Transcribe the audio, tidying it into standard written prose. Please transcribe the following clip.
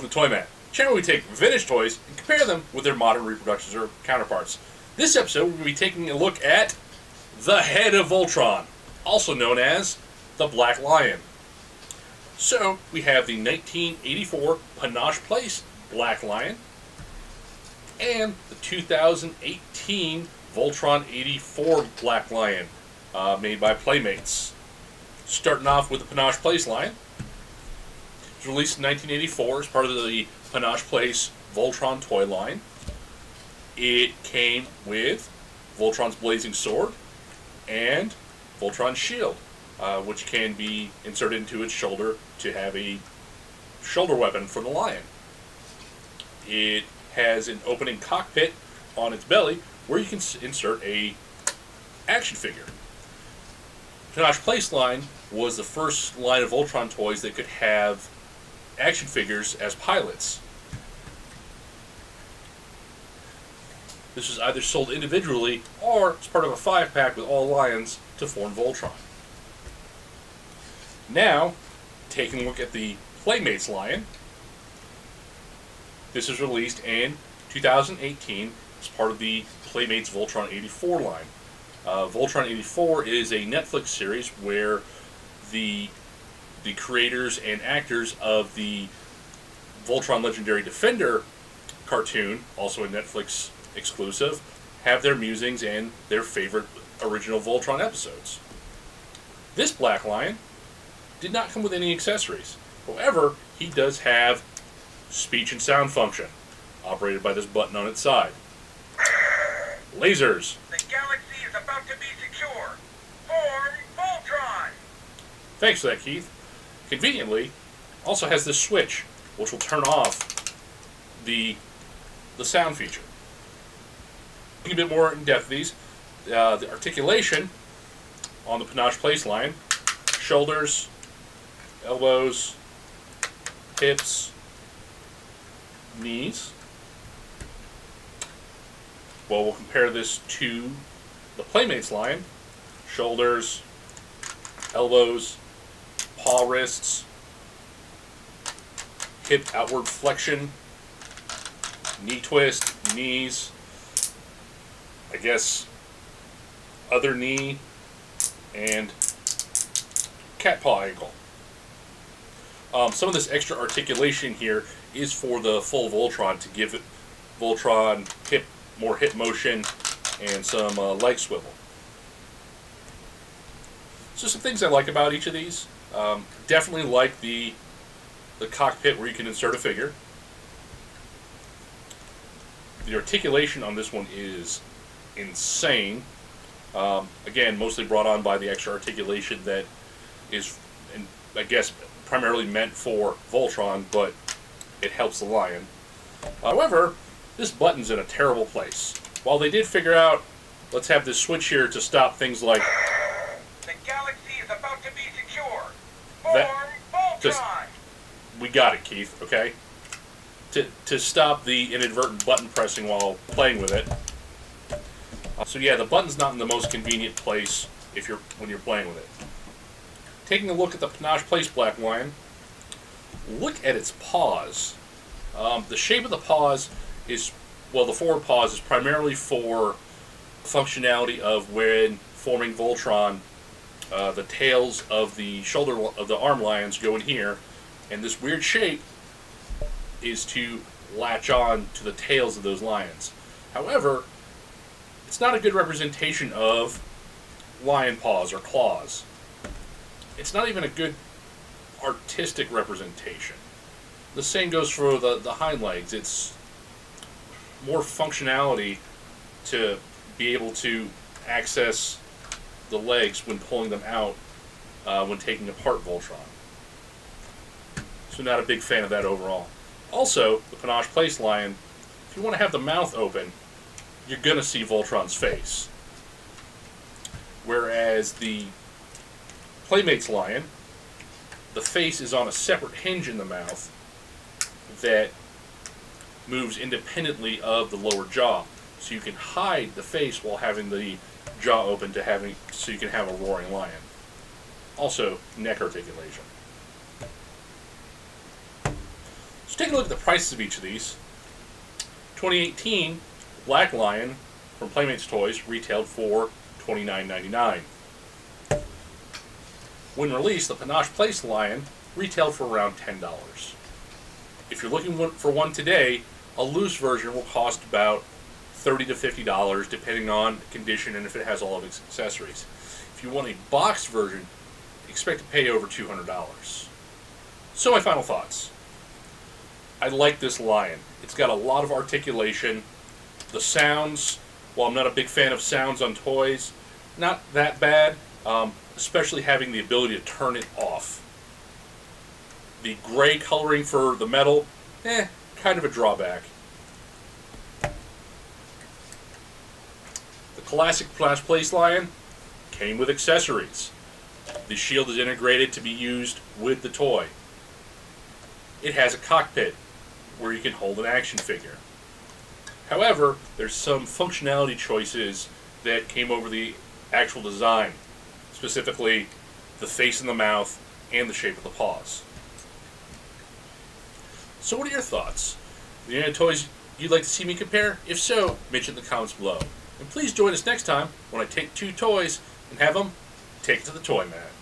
welcome to ToyMatt, the channel where we take vintage toys and compare them with their modern reproductions or counterparts. This episode, we're going to be taking a look at the head of Voltron, also known as the Black Lion. So, we have the 1984 Panosh Place Black Lion and the 2018 Voltron 84 Black Lion, made by Playmates. Starting off with the Panosh Place line. It was released in 1984 as part of the Panosh Place Voltron toy line. It came with Voltron's blazing sword and Voltron's shield, which can be inserted into its shoulder to have a shoulder weapon for the lion. It has an opening cockpit on its belly where you can insert a action figure. Panosh Place line was the first line of Voltron toys that could have action figures as pilots. This was either sold individually or as part of a 5-pack with all lions to form Voltron. Now, taking a look at the Playmates lion. This was released in 2018 as part of the Playmates Voltron 84 line. Voltron 84 is a Netflix series where the creators and actors of the Voltron Legendary Defender cartoon, also a Netflix exclusive, have their musings and their favorite original Voltron episodes. This Black Lion did not come with any accessories. However, he does have speech and sound function, operated by this button on its side. Lasers. The galaxy is about to be secure. Form Voltron! Thanks for that, Keith. Conveniently, also has this switch, which will turn off the sound feature. A bit more in depth these. The articulation on the Panosh Place line: shoulders, elbows, hips, knees. Well, we'll compare this to the Playmates line: shoulders, elbows, paw wrists, hip outward flexion, knee twist, knees, I guess other knee, and cat paw ankle. Some of this extra articulation here is for the full Voltron to give it Voltron more hip motion and some leg swivel. So some things I like about each of these. Definitely like the cockpit where you can insert a figure. The articulation on this one is insane. Again, mostly brought on by the extra articulation that is, I guess, primarily meant for Voltron, but it helps the lion. However, this button's in a terrible place. While they did figure out, let's have this switch here to stop things like the galaxy is about to be secure. Form Voltron! We got it, Keith, okay? To stop the inadvertent button pressing while playing with it. So yeah, the button's not in the most convenient place when you're playing with it. Taking a look at the Panosh Place Black Lion, look at its paws. The shape of the paws is, well, the forward paws is primarily for functionality of when forming Voltron. The tails of the arm lions go in here, and this weird shape is to latch on to the tails of those lions. However, it's not a good representation of lion paws or claws. It's not even a good artistic representation. The same goes for the hind legs. It's more functionality to be able to access the legs when pulling them out when taking apart Voltron. So not a big fan of that overall. Also, the Panosh Place lion, if you want to have the mouth open, you're going to see Voltron's face. Whereas the Playmates lion, the face is on a separate hinge in the mouth that moves independently of the lower jaw. So you can hide the face while having the jaw open so you can have a roaring lion. Also, neck articulation. So take a look at the prices of each of these. 2018, Black Lion from Playmates Toys retailed for $29.99. When released, the Panosh Place Lion retailed for around $10. If you're looking for one today, a loose version will cost about $30 to $50 depending on condition and if it has all of its accessories. If you want a boxed version, expect to pay over $200. So my final thoughts. I like this Lion. It's got a lot of articulation. The sounds, while I'm not a big fan of sounds on toys, not that bad, especially having the ability to turn it off. The gray coloring for the metal, kind of a drawback. The classic Panosh Place Lion came with accessories. The shield is integrated to be used with the toy. It has a cockpit where you can hold an action figure. However, there's some functionality choices that came over the actual design, specifically the face and the mouth and the shape of the paws. So what are your thoughts? Are there any toys you'd like to see me compare? If so, mention in the comments below. And please join us next time when I take two toys and have them take it to the ToyMatt.